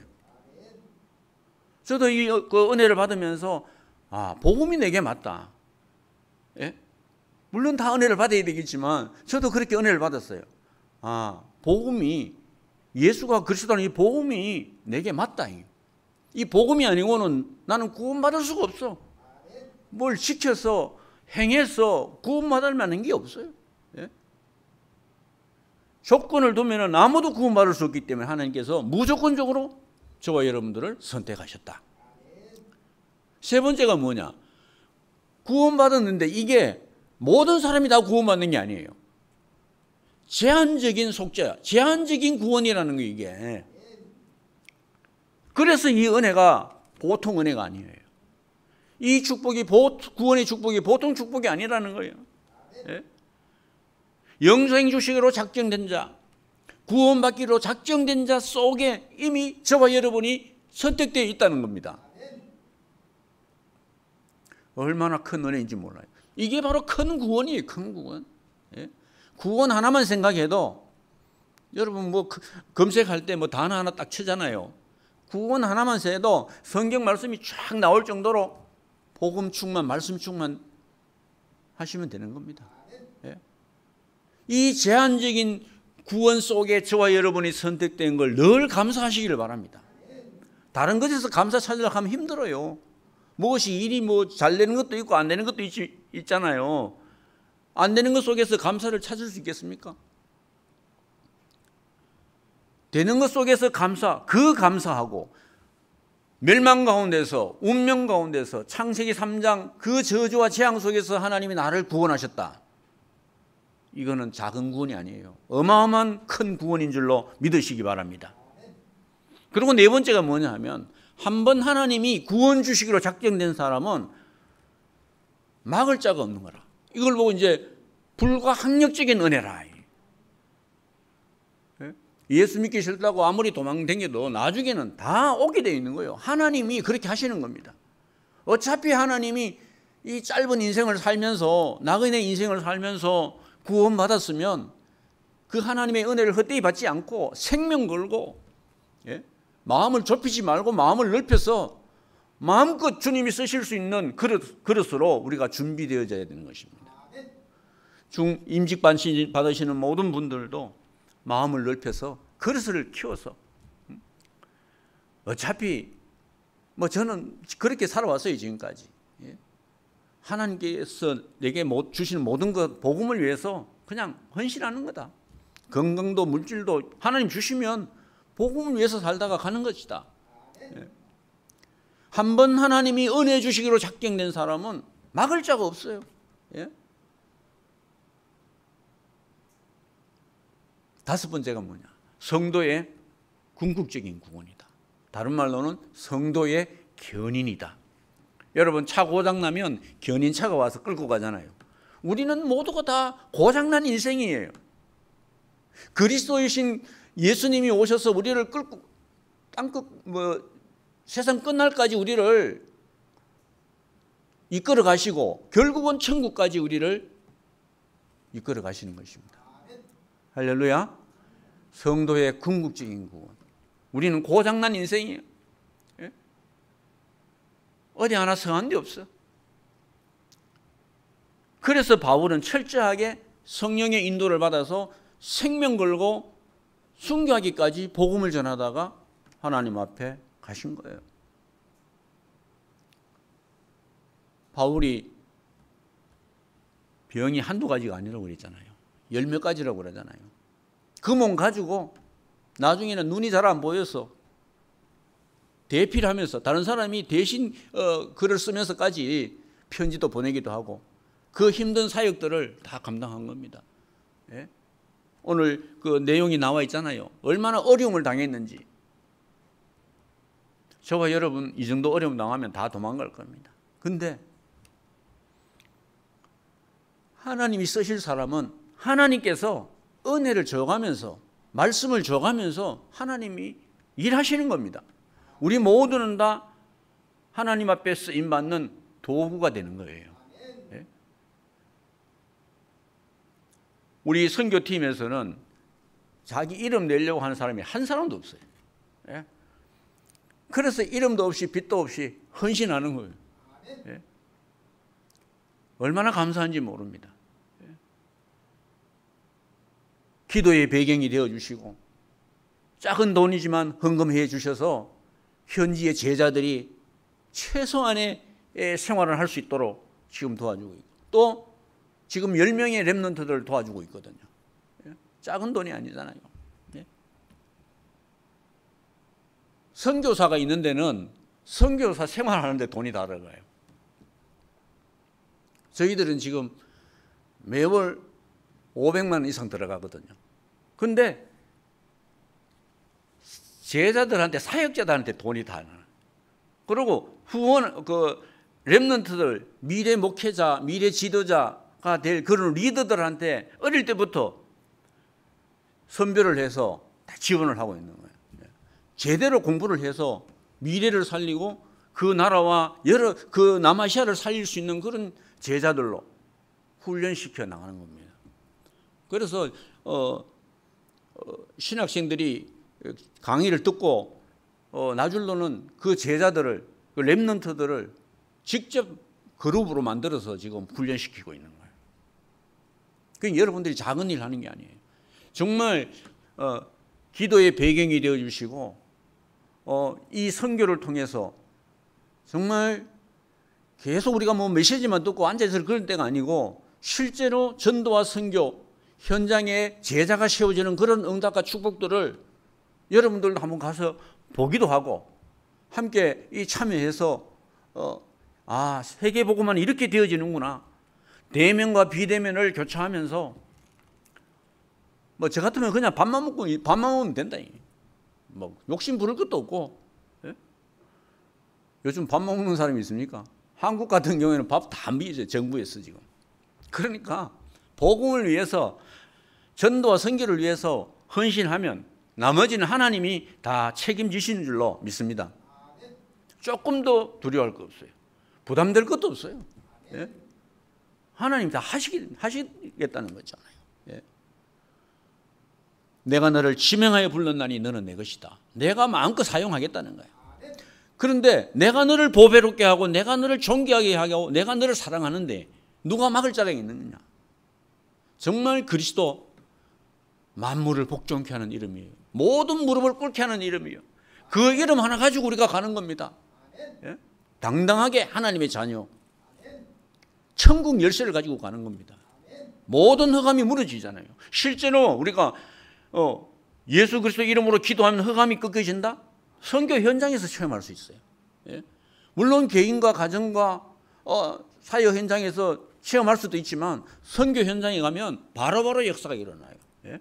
저도 그 은혜를 받으면서 복음이 내게 맞다. 예? 물론 다 은혜를 받아야 되겠지만 저도 그렇게 은혜를 받았어요. 복음이 예수가 그리스도라는 이 복음이 내게 맞다. 이 복음이 아니고는 나는 구원받을 수가 없어. 뭘 지켜서 행해서 구원받을 만한 게 없어요. 예? 조건을 두면 아무도 구원받을 수 없기 때문에 하나님께서 무조건적으로 저와 여러분들을 선택하셨다. 세 번째가 뭐냐? 구원받았는데 이게 모든 사람이 다 구원받는 게 아니에요. 제한적인 속죄야. 제한적인 구원이라는 거 이게. 그래서 이 은혜가 보통 은혜가 아니에요. 이 축복이 구원의 축복이 보통 축복이 아니라는 거예요. 예? 영생 주식으로 작정된 자, 구원받기로 작정된 자 속에 이미 저와 여러분이 선택되어 있다는 겁니다. 얼마나 큰 은혜인지 몰라요. 이게 바로 큰 구원이에요. 큰 구원. 예? 구원 하나만 생각해도 여러분 뭐 검색할 때 뭐 단어 하나 딱 치잖아요. 구원 하나만 세도 성경 말씀이 쫙 나올 정도로 복음 충만, 말씀 충만 하시면 되는 겁니다. 예? 이 제한적인 구원 속에 저와 여러분이 선택된 걸 늘 감사하시기를 바랍니다. 다른 것에서 감사 찾으려고 하면 힘들어요. 무엇이 일이 뭐 잘 되는 것도 있고 안 되는 것도 있잖아요. 안 되는 것 속에서 감사를 찾을 수 있겠습니까? 되는 것 속에서 감사하고 멸망 가운데서 운명 가운데서 창세기 3장 그 저주와 재앙 속에서 하나님이 나를 구원하셨다. 이거는 작은 구원이 아니에요. 어마어마한 큰 구원인 줄로 믿으시기 바랍니다. 그리고 네 번째가 뭐냐 하면 한번 하나님이 구원 주시기로 작정된 사람은 막을 자가 없는 거라. 이걸 보고 이제 불가항력적인 은혜라. 예수 믿기 싫다고 아무리 도망다녀도 나중에는 다 오게 되어 있는 거예요. 하나님이 그렇게 하시는 겁니다. 어차피 하나님이 이 짧은 인생을 살면서 나그네 인생을 살면서 구원받았으면 그 하나님의 은혜를 헛되이 받지 않고 생명 걸고 예? 마음을 좁히지 말고 마음을 넓혀서 마음껏 주님이 쓰실 수 있는 그릇으로 우리가 준비되어져야 되는 것입니다. 임직 받으시는 모든 분들도 마음을 넓혀서 그릇을 키워서 어차피 뭐 저는 그렇게 살아왔어요. 지금까지. 하나님께서 내게 주시는 모든 것 복음을 위해서 그냥 헌신하는 거다. 건강도 물질도 하나님 주시면 복음을 위해서 살다가 가는 것이다. 한 번 하나님이 은혜 주시기로 작정된 사람은 막을 자가 없어요. 다섯 번째가 뭐냐? 성도의 궁극적인 구원이다. 다른 말로는 성도의 견인이다. 여러분 차 고장나면 견인차가 와서 끌고 가잖아요. 우리는 모두가 다 고장난 인생이에요. 그리스도이신 예수님이 오셔서 우리를 끌고 세상 끝날까지 우리를 이끌어 가시고 결국은 천국까지 우리를 이끌어 가시는 것입니다. 할렐루야. 성도의 궁극적인 구원. 우리는 고장난 인생이에요. 예? 어디 하나 성한 데 없어. 그래서 바울은 철저하게 성령의 인도를 받아서 생명 걸고 순교하기까지 복음을 전하다가 하나님 앞에 가신 거예요. 바울이 병이 한두 가지가 아니라고 그랬잖아요. 10몇 가지라고 그러잖아요. 그 몸 가지고 나중에는 눈이 잘 안 보여서 대피를 하면서 다른 사람이 대신 글을 쓰면서까지 편지도 보내기도 하고 그 힘든 사역들을 다 감당한 겁니다. 예? 오늘 그 내용이 나와 있잖아요. 얼마나 어려움을 당했는지. 저와 여러분 이 정도 어려움 당하면 다 도망갈 겁니다. 근데 하나님이 쓰실 사람은 하나님께서 은혜를 줘가면서 말씀을 줘가면서 하나님이 일하시는 겁니다. 우리 모두는 다 하나님 앞에 쓰임받는 도구가 되는 거예요. 네? 우리 선교팀에서는 자기 이름 내려고 하는 사람이 한 사람도 없어요. 네? 그래서 이름도 없이 빚도 없이 헌신하는 거예요. 네? 얼마나 감사한지 모릅니다. 기도의 배경이 되어주시고 작은 돈이지만 헌금해 주셔서 현지의 제자들이 최소한의 생활을 할 수 있도록 지금 도와주고 있고 또 지금 10명의 렘넌트들을 도와주고 있거든요. 작은 돈이 아니잖아요. 선교사가 있는 데는 선교사 생활하는데 돈이 다 들어가요. 저희들은 지금 매월 500만 원 이상 들어가거든요. 근데 제자들한테, 사역자들한테 돈이 다 나요. 그리고 후원, 렘넌트들, 미래 목회자, 미래 지도자가 될 그런 리더들한테 어릴 때부터 선별을 해서 다 지원을 하고 있는 거예요. 제대로 공부를 해서 미래를 살리고 그 나라와 그 남아시아를 살릴 수 있는 그런 제자들로 훈련시켜 나가는 겁니다. 그래서 신학생들이 강의를 듣고 나줄로는 그 제자들을, 그 렘넌트들을 직접 그룹으로 만들어서 지금 훈련시키고 있는 거예요. 그러니까 여러분들이 작은 일 하는 게 아니에요. 정말 기도의 배경이 되어 주시고 이 선교를 통해서 정말 계속 우리가 뭐 메시지만 듣고 앉아서 그럴 때가 아니고 실제로 전도와 선교 현장에 제자가 세워지는 그런 응답과 축복들을 여러분들도 한번 가서 보기도 하고 함께 이 참여해서 세계복음만 이렇게 되어지는구나. 대면과 비대면을 교차하면서 뭐 저 같으면 그냥 밥만 먹으면 된다. 뭐 욕심 부릴 것도 없고. 예? 요즘 밥 먹는 사람이 있습니까? 한국 같은 경우에는 밥 다 안 비죠. 정부에서 지금. 그러니까 복음을 위해서, 전도와 선교를 위해서 헌신하면 나머지는 하나님이 다 책임지시는 줄로 믿습니다. 조금도 두려워할 거 없어요. 부담될 것도 없어요. 예? 하나님 다 하시겠다는 거잖아요. 예? 내가 너를 지명하여 불렀나니 너는 내 것이다. 내가 마음껏 사용하겠다는 거예요. 그런데 내가 너를 보배롭게 하고 내가 너를 존귀하게 하고 내가 너를 사랑하는데 누가 막을 자격이 있느냐. 정말 그리스도 만물을 복종케 하는 이름이에요. 모든 무릎을 꿇게 하는 이름이에요. 그 이름 하나 가지고 우리가 가는 겁니다. 예? 당당하게 하나님의 자녀, 천국 열쇠를 가지고 가는 겁니다. 모든 흑암이 무너지잖아요. 실제로 우리가 예수 그리스도 이름으로 기도하면 흑암이 꺾여진다? 선교 현장에서 체험할 수 있어요. 예? 물론 개인과 가정과 사역 현장에서 체험할 수도 있지만 선교 현장에 가면 바로바로 역사가 일어나요. 예?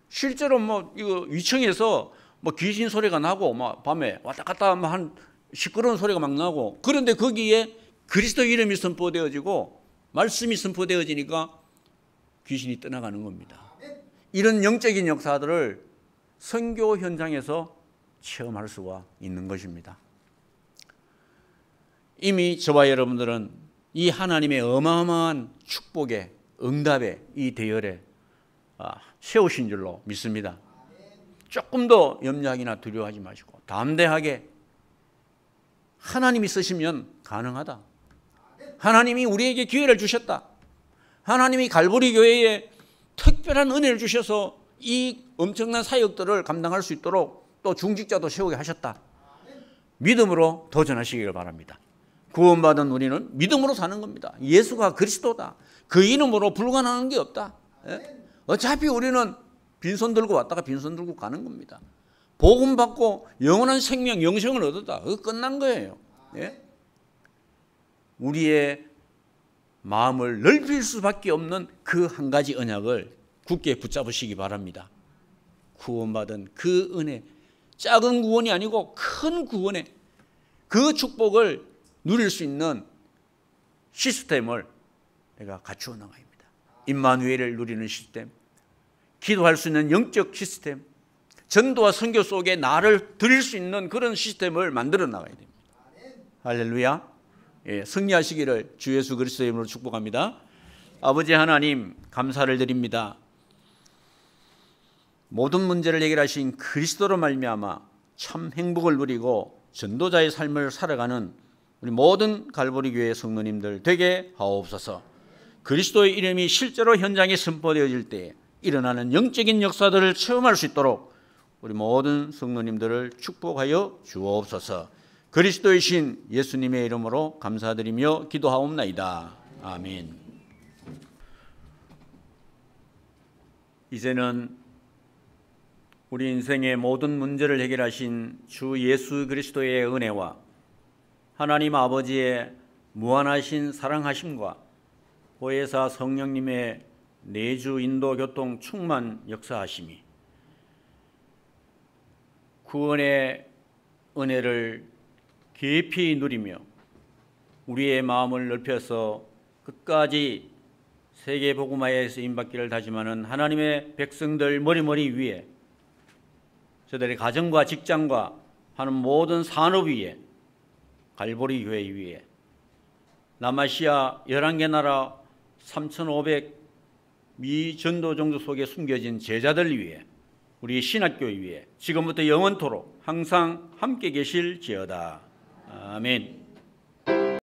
실제로 뭐 이거 위층에서 뭐 귀신 소리가 나고 막 밤에 왔다 갔다 한 시끄러운 소리가 막 나고, 그런데 거기에 그리스도 이름이 선포되어지고 말씀이 선포되어지니까 귀신이 떠나가는 겁니다. 이런 영적인 역사들을 선교 현장에서 체험할 수가 있는 것입니다. 이미 저와 여러분들은 이 하나님의 어마어마한 축복의 응답의 이 대열에 세우신 줄로 믿습니다. 조금 더 염려하기나 두려워하지 마시고 담대하게 하나님이 쓰시면 가능하다. 하나님이 우리에게 기회를 주셨다. 하나님이 갈보리 교회에 특별한 은혜를 주셔서 이 엄청난 사역들을 감당할 수 있도록 또 중직자도 세우게 하셨다. 믿음으로 도전하시기를 바랍니다. 구원받은 우리는 믿음으로 사는 겁니다. 예수가 그리스도다. 그 이름으로 불가능한 게 없다. 예? 어차피 우리는 빈손 들고 왔다가 빈손 들고 가는 겁니다. 복음 받고 영원한 생명, 영생을 얻었다. 그거 끝난 거예요. 예? 우리의 마음을 넓힐 수밖에 없는 그 한 가지 언약을 굳게 붙잡으시기 바랍니다. 구원받은 그 은혜, 작은 구원이 아니고 큰 구원의 그 축복을 누릴 수 있는 시스템을 내가 갖추어 나가입니다. 임마누엘을 누리는 시스템, 기도할 수 있는 영적 시스템, 전도와 선교 속에 나를 드릴 수 있는 그런 시스템을 만들어 나가야 됩니다. 할렐루야. 예, 승리하시기를 주 예수 그리스도의 이름으로 축복합니다. 아버지 하나님 감사를 드립니다. 모든 문제를 해결하신 그리스도로 말미암아 참 행복을 누리고 전도자의 삶을 살아가는 우리 모든 갈보리 교회 성도님들 되게 하옵소서. 그리스도의 이름이 실제로 현장에 선포되어질 때 일어나는 영적인 역사들을 체험할 수 있도록 우리 모든 성도님들을 축복하여 주옵소서. 그리스도의 신 예수님의 이름으로 감사드리며 기도하옵나이다. 아멘. 이제는 우리 인생의 모든 문제를 해결하신 주 예수 그리스도의 은혜와 하나님 아버지의 무한하신 사랑하심과 보혜사 성령님의 내주 인도 교통 충만 역사하심이 구원의 은혜를 깊이 누리며 우리의 마음을 넓혀서 끝까지 세계 복음화에 쓰임받기를 다짐하는 하나님의 백성들 머리머리 위에, 저들의 가정과 직장과 하는 모든 산업 위에, 갈보리 교회 위에, 남아시아 11개 나라 3,500 미전도 종족 속에 숨겨진 제자들 위에, 우리 신학교 위에 지금부터 영원토록 항상 함께 계실지어다. 아멘.